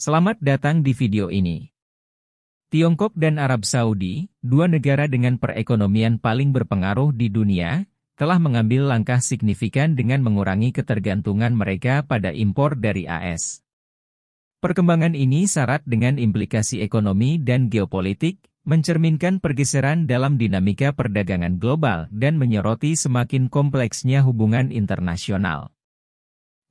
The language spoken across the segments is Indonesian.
Selamat datang di video ini. Tiongkok dan Arab Saudi, dua negara dengan perekonomian paling berpengaruh di dunia, telah mengambil langkah signifikan dengan mengurangi ketergantungan mereka pada impor dari AS. Perkembangan ini syarat dengan implikasi ekonomi dan geopolitik, mencerminkan pergeseran dalam dinamika perdagangan global dan menyoroti semakin kompleksnya hubungan internasional.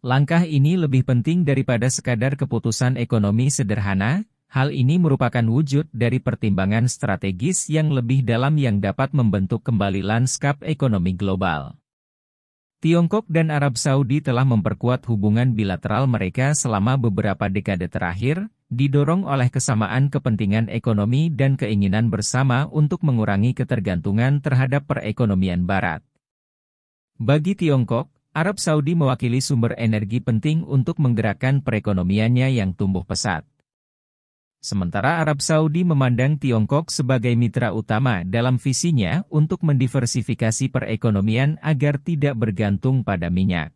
Langkah ini lebih penting daripada sekadar keputusan ekonomi sederhana. Hal ini merupakan wujud dari pertimbangan strategis yang lebih dalam yang dapat membentuk kembali lanskap ekonomi global. Tiongkok dan Arab Saudi telah memperkuat hubungan bilateral mereka selama beberapa dekade terakhir, didorong oleh kesamaan kepentingan ekonomi dan keinginan bersama untuk mengurangi ketergantungan terhadap perekonomian Barat. Bagi Tiongkok, Arab Saudi mewakili sumber energi penting untuk menggerakkan perekonomiannya yang tumbuh pesat. Sementara Arab Saudi memandang Tiongkok sebagai mitra utama dalam visinya untuk mendiversifikasi perekonomian agar tidak bergantung pada minyak.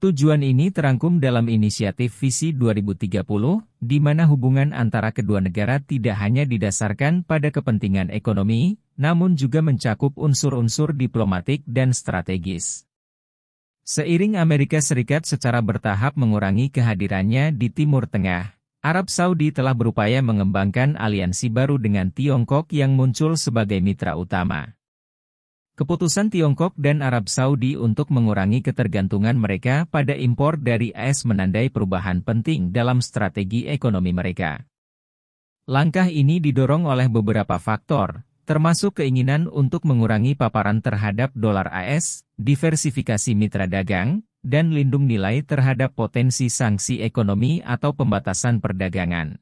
Tujuan ini terangkum dalam inisiatif Visi 2030, di mana hubungan antara kedua negara tidak hanya didasarkan pada kepentingan ekonomi, namun juga mencakup unsur-unsur diplomatik dan strategis. Seiring Amerika Serikat secara bertahap mengurangi kehadirannya di Timur Tengah, Arab Saudi telah berupaya mengembangkan aliansi baru dengan Tiongkok yang muncul sebagai mitra utama. Keputusan Tiongkok dan Arab Saudi untuk mengurangi ketergantungan mereka pada impor dari AS menandai perubahan penting dalam strategi ekonomi mereka. Langkah ini didorong oleh beberapa faktor, termasuk keinginan untuk mengurangi paparan terhadap dolar AS, diversifikasi mitra dagang, dan lindung nilai terhadap potensi sanksi ekonomi atau pembatasan perdagangan.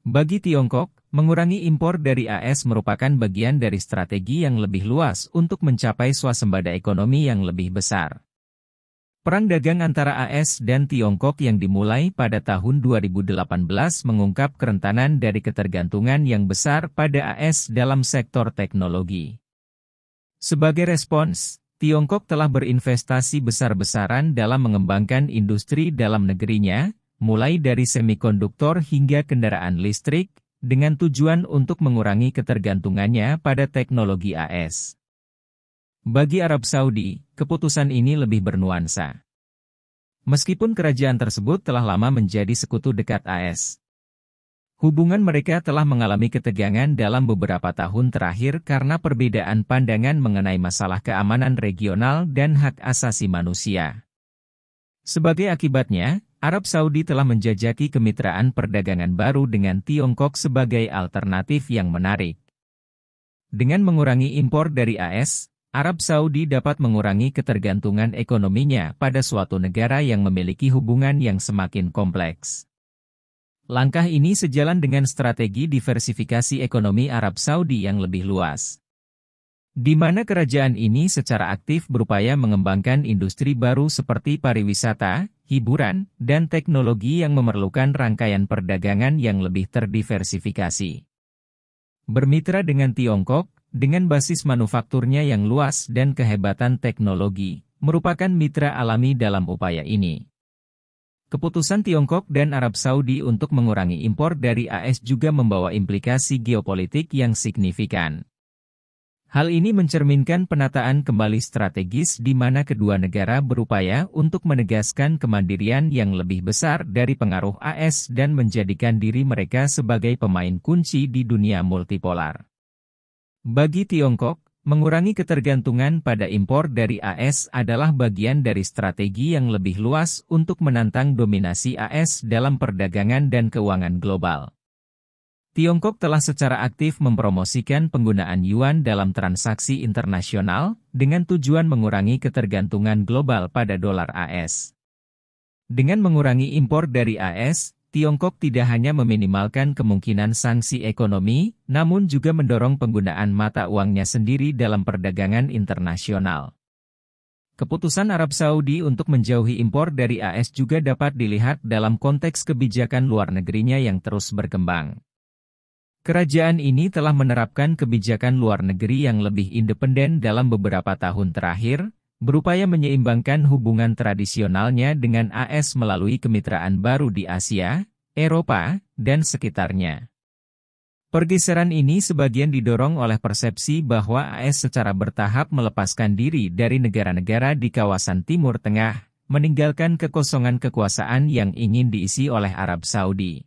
Bagi Tiongkok, mengurangi impor dari AS merupakan bagian dari strategi yang lebih luas untuk mencapai swasembada ekonomi yang lebih besar. Perang dagang antara AS dan Tiongkok yang dimulai pada tahun 2018 mengungkap kerentanan dari ketergantungan yang besar pada AS dalam sektor teknologi. Sebagai respons, Tiongkok telah berinvestasi besar-besaran dalam mengembangkan industri dalam negerinya, mulai dari semikonduktor hingga kendaraan listrik, dengan tujuan untuk mengurangi ketergantungannya pada teknologi AS. Bagi Arab Saudi, keputusan ini lebih bernuansa. Meskipun kerajaan tersebut telah lama menjadi sekutu dekat AS, hubungan mereka telah mengalami ketegangan dalam beberapa tahun terakhir karena perbedaan pandangan mengenai masalah keamanan regional dan hak asasi manusia. Sebagai akibatnya, Arab Saudi telah menjajaki kemitraan perdagangan baru dengan Tiongkok sebagai alternatif yang menarik. Dengan mengurangi impor dari AS, Arab Saudi dapat mengurangi ketergantungan ekonominya pada suatu negara yang memiliki hubungan yang semakin kompleks. Langkah ini sejalan dengan strategi diversifikasi ekonomi Arab Saudi yang lebih luas, di mana kerajaan ini secara aktif berupaya mengembangkan industri baru seperti pariwisata, hiburan, dan teknologi yang memerlukan rangkaian perdagangan yang lebih terdiversifikasi. Bermitra dengan Tiongkok, dengan basis manufakturnya yang luas dan kehebatan teknologi, merupakan mitra alami dalam upaya ini. Keputusan Tiongkok dan Arab Saudi untuk mengurangi impor dari AS juga membawa implikasi geopolitik yang signifikan. Hal ini mencerminkan penataan kembali strategis di mana kedua negara berupaya untuk menegaskan kemandirian yang lebih besar dari pengaruh AS dan menjadikan diri mereka sebagai pemain kunci di dunia multipolar. Bagi Tiongkok, mengurangi ketergantungan pada impor dari AS adalah bagian dari strategi yang lebih luas untuk menantang dominasi AS dalam perdagangan dan keuangan global. Tiongkok telah secara aktif mempromosikan penggunaan yuan dalam transaksi internasional, dengan tujuan mengurangi ketergantungan global pada dolar AS. Dengan mengurangi impor dari AS, Tiongkok tidak hanya meminimalkan kemungkinan sanksi ekonomi, namun juga mendorong penggunaan mata uangnya sendiri dalam perdagangan internasional. Keputusan Arab Saudi untuk menjauhi impor dari AS juga dapat dilihat dalam konteks kebijakan luar negerinya yang terus berkembang. Kerajaan ini telah menerapkan kebijakan luar negeri yang lebih independen dalam beberapa tahun terakhir, berupaya menyeimbangkan hubungan tradisionalnya dengan AS melalui kemitraan baru di Asia, Eropa, dan sekitarnya. Pergeseran ini sebagian didorong oleh persepsi bahwa AS secara bertahap melepaskan diri dari negara-negara di kawasan Timur Tengah, meninggalkan kekosongan kekuasaan yang ingin diisi oleh Arab Saudi.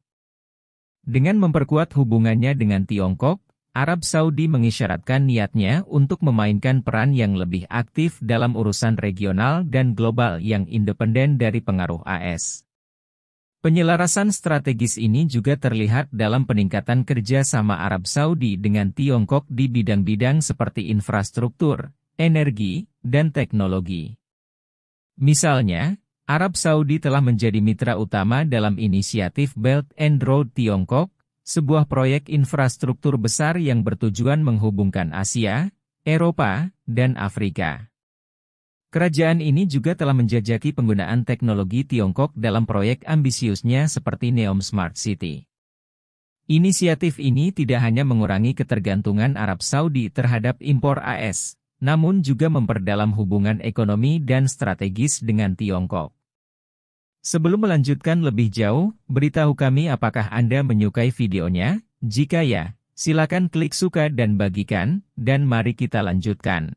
Dengan memperkuat hubungannya dengan Tiongkok, Arab Saudi mengisyaratkan niatnya untuk memainkan peran yang lebih aktif dalam urusan regional dan global yang independen dari pengaruh AS. Penyelarasan strategis ini juga terlihat dalam peningkatan kerja sama Arab Saudi dengan Tiongkok di bidang-bidang seperti infrastruktur, energi, dan teknologi. Misalnya, Arab Saudi telah menjadi mitra utama dalam inisiatif Belt and Road Tiongkok, sebuah proyek infrastruktur besar yang bertujuan menghubungkan Asia, Eropa, dan Afrika. Kerajaan ini juga telah menjajaki penggunaan teknologi Tiongkok dalam proyek ambisiusnya seperti NEOM Smart City. Inisiatif ini tidak hanya mengurangi ketergantungan Arab Saudi terhadap impor AS, namun juga memperdalam hubungan ekonomi dan strategis dengan Tiongkok. Sebelum melanjutkan lebih jauh, beritahu kami apakah Anda menyukai videonya? Jika ya, silakan klik suka dan bagikan, dan mari kita lanjutkan.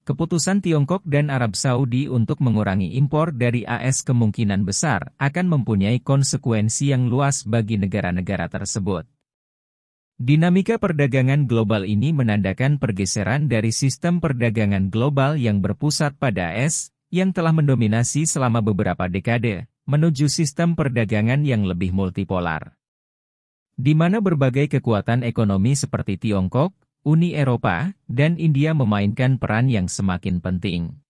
Keputusan Tiongkok dan Arab Saudi untuk mengurangi impor dari AS kemungkinan besar akan mempunyai konsekuensi yang luas bagi negara-negara tersebut. Dinamika perdagangan global ini menandakan pergeseran dari sistem perdagangan global yang berpusat pada AS, yang telah mendominasi selama beberapa dekade, menuju sistem perdagangan yang lebih multipolar. Di mana berbagai kekuatan ekonomi seperti Tiongkok, Uni Eropa, dan India memainkan peran yang semakin penting.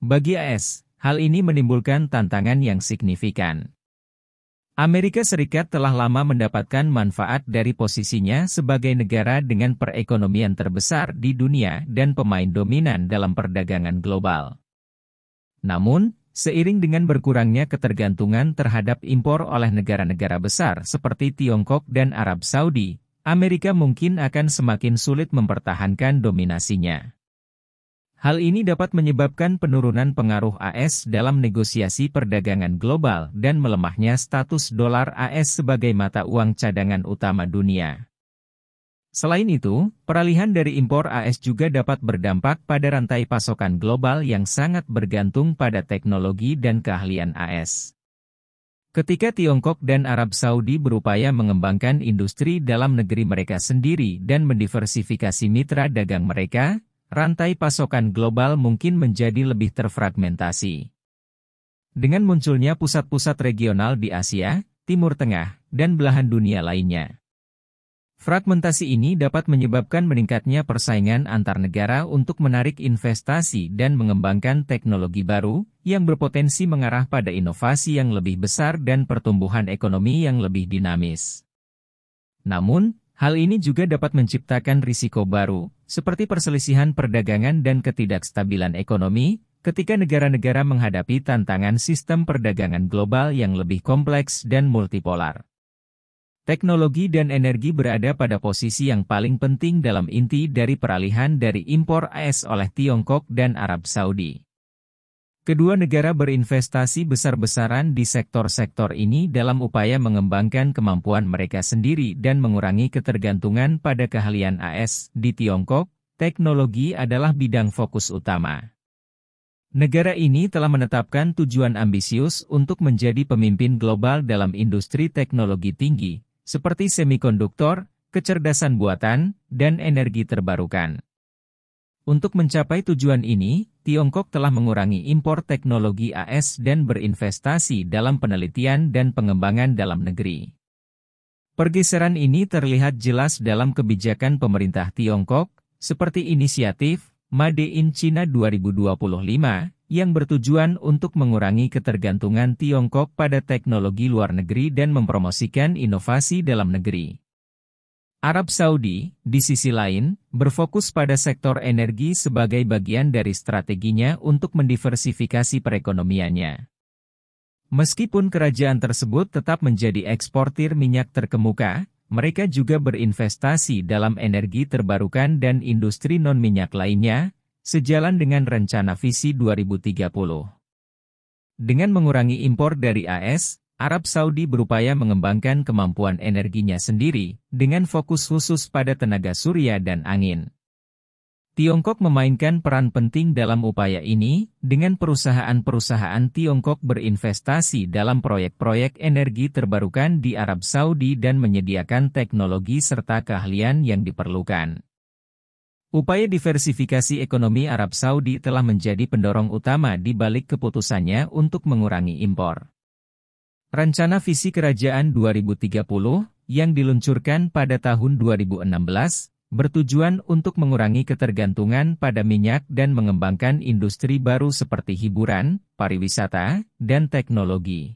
Bagi AS, hal ini menimbulkan tantangan yang signifikan. Amerika Serikat telah lama mendapatkan manfaat dari posisinya sebagai negara dengan perekonomian terbesar di dunia dan pemain dominan dalam perdagangan global. Namun, seiring dengan berkurangnya ketergantungan terhadap impor oleh negara-negara besar seperti Tiongkok dan Arab Saudi, Amerika mungkin akan semakin sulit mempertahankan dominasinya. Hal ini dapat menyebabkan penurunan pengaruh AS dalam negosiasi perdagangan global dan melemahnya status dolar AS sebagai mata uang cadangan utama dunia. Selain itu, peralihan dari impor AS juga dapat berdampak pada rantai pasokan global yang sangat bergantung pada teknologi dan keahlian AS. Ketika Tiongkok dan Arab Saudi berupaya mengembangkan industri dalam negeri mereka sendiri dan mendiversifikasi mitra dagang mereka, rantai pasokan global mungkin menjadi lebih terfragmentasi. Dengan munculnya pusat-pusat regional di Asia, Timur Tengah, dan belahan dunia lainnya. Fragmentasi ini dapat menyebabkan meningkatnya persaingan antar negara untuk menarik investasi dan mengembangkan teknologi baru, yang berpotensi mengarah pada inovasi yang lebih besar dan pertumbuhan ekonomi yang lebih dinamis. Namun, hal ini juga dapat menciptakan risiko baru, seperti perselisihan perdagangan dan ketidakstabilan ekonomi, ketika negara-negara menghadapi tantangan sistem perdagangan global yang lebih kompleks dan multipolar. Teknologi dan energi berada pada posisi yang paling penting dalam inti dari peralihan dari impor AS oleh Tiongkok dan Arab Saudi. Kedua negara berinvestasi besar-besaran di sektor-sektor ini dalam upaya mengembangkan kemampuan mereka sendiri dan mengurangi ketergantungan pada keahlian AS. Di Tiongkok, teknologi adalah bidang fokus utama. Negara ini telah menetapkan tujuan ambisius untuk menjadi pemimpin global dalam industri teknologi tinggi, seperti semikonduktor, kecerdasan buatan, dan energi terbarukan. Untuk mencapai tujuan ini, Tiongkok telah mengurangi impor teknologi AS dan berinvestasi dalam penelitian dan pengembangan dalam negeri. Pergeseran ini terlihat jelas dalam kebijakan pemerintah Tiongkok, seperti inisiatif Made in China 2025, yang bertujuan untuk mengurangi ketergantungan Tiongkok pada teknologi luar negeri dan mempromosikan inovasi dalam negeri. Arab Saudi, di sisi lain, berfokus pada sektor energi sebagai bagian dari strateginya untuk mendiversifikasi perekonomiannya. Meskipun kerajaan tersebut tetap menjadi eksportir minyak terkemuka, mereka juga berinvestasi dalam energi terbarukan dan industri non-minyak lainnya, sejalan dengan rencana visi 2030. Dengan mengurangi impor dari AS, Arab Saudi berupaya mengembangkan kemampuan energinya sendiri, dengan fokus khusus pada tenaga surya dan angin. Tiongkok memainkan peran penting dalam upaya ini, dengan perusahaan-perusahaan Tiongkok berinvestasi dalam proyek-proyek energi terbarukan di Arab Saudi dan menyediakan teknologi serta keahlian yang diperlukan. Upaya diversifikasi ekonomi Arab Saudi telah menjadi pendorong utama di balik keputusannya untuk mengurangi impor. Rencana Visi Kerajaan 2030, yang diluncurkan pada tahun 2016, bertujuan untuk mengurangi ketergantungan pada minyak dan mengembangkan industri baru seperti hiburan, pariwisata, dan teknologi.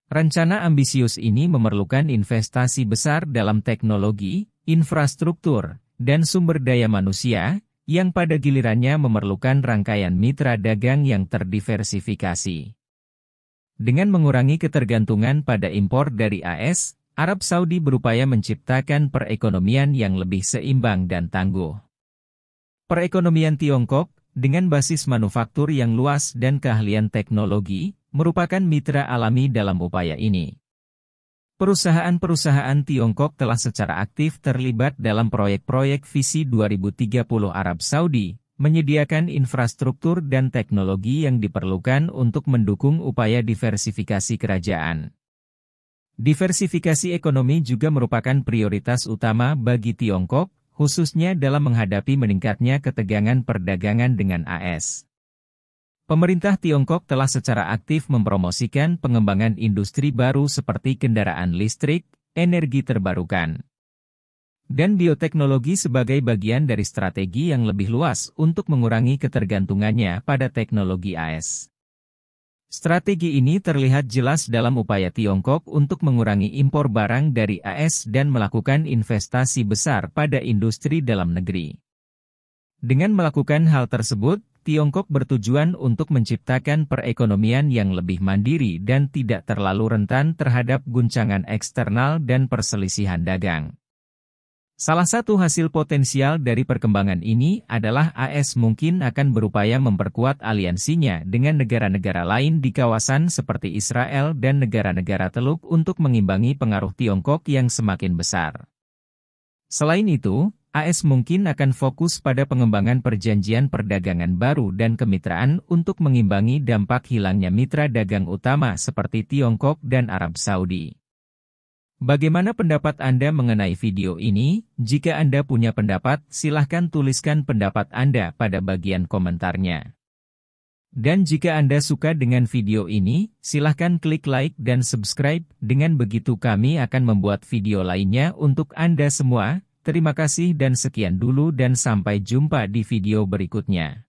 Rencana ambisius ini memerlukan investasi besar dalam teknologi, infrastruktur, dan sumber daya manusia, yang pada gilirannya memerlukan rangkaian mitra dagang yang terdiversifikasi. Dengan mengurangi ketergantungan pada impor dari AS, Arab Saudi berupaya menciptakan perekonomian yang lebih seimbang dan tangguh. Perekonomian Tiongkok, dengan basis manufaktur yang luas dan keahlian teknologi, merupakan mitra alami dalam upaya ini. Perusahaan-perusahaan Tiongkok telah secara aktif terlibat dalam proyek-proyek Visi 2030 Arab Saudi, menyediakan infrastruktur dan teknologi yang diperlukan untuk mendukung upaya diversifikasi kerajaan. Diversifikasi ekonomi juga merupakan prioritas utama bagi Tiongkok, khususnya dalam menghadapi meningkatnya ketegangan perdagangan dengan AS. Pemerintah Tiongkok telah secara aktif mempromosikan pengembangan industri baru seperti kendaraan listrik, energi terbarukan, dan bioteknologi sebagai bagian dari strategi yang lebih luas untuk mengurangi ketergantungannya pada teknologi AS. Strategi ini terlihat jelas dalam upaya Tiongkok untuk mengurangi impor barang dari AS dan melakukan investasi besar pada industri dalam negeri. Dengan melakukan hal tersebut, Tiongkok bertujuan untuk menciptakan perekonomian yang lebih mandiri dan tidak terlalu rentan terhadap guncangan eksternal dan perselisihan dagang. Salah satu hasil potensial dari perkembangan ini adalah AS mungkin akan berupaya memperkuat aliansinya dengan negara-negara lain di kawasan seperti Israel dan negara-negara Teluk untuk mengimbangi pengaruh Tiongkok yang semakin besar. Selain itu, AS mungkin akan fokus pada pengembangan perjanjian perdagangan baru dan kemitraan untuk mengimbangi dampak hilangnya mitra dagang utama seperti Tiongkok dan Arab Saudi. Bagaimana pendapat Anda mengenai video ini? Jika Anda punya pendapat, silahkan tuliskan pendapat Anda pada bagian komentarnya. Dan jika Anda suka dengan video ini, silahkan klik like dan subscribe, dengan begitu kami akan membuat video lainnya untuk Anda semua. Terima kasih dan sekian dulu dan sampai jumpa di video berikutnya.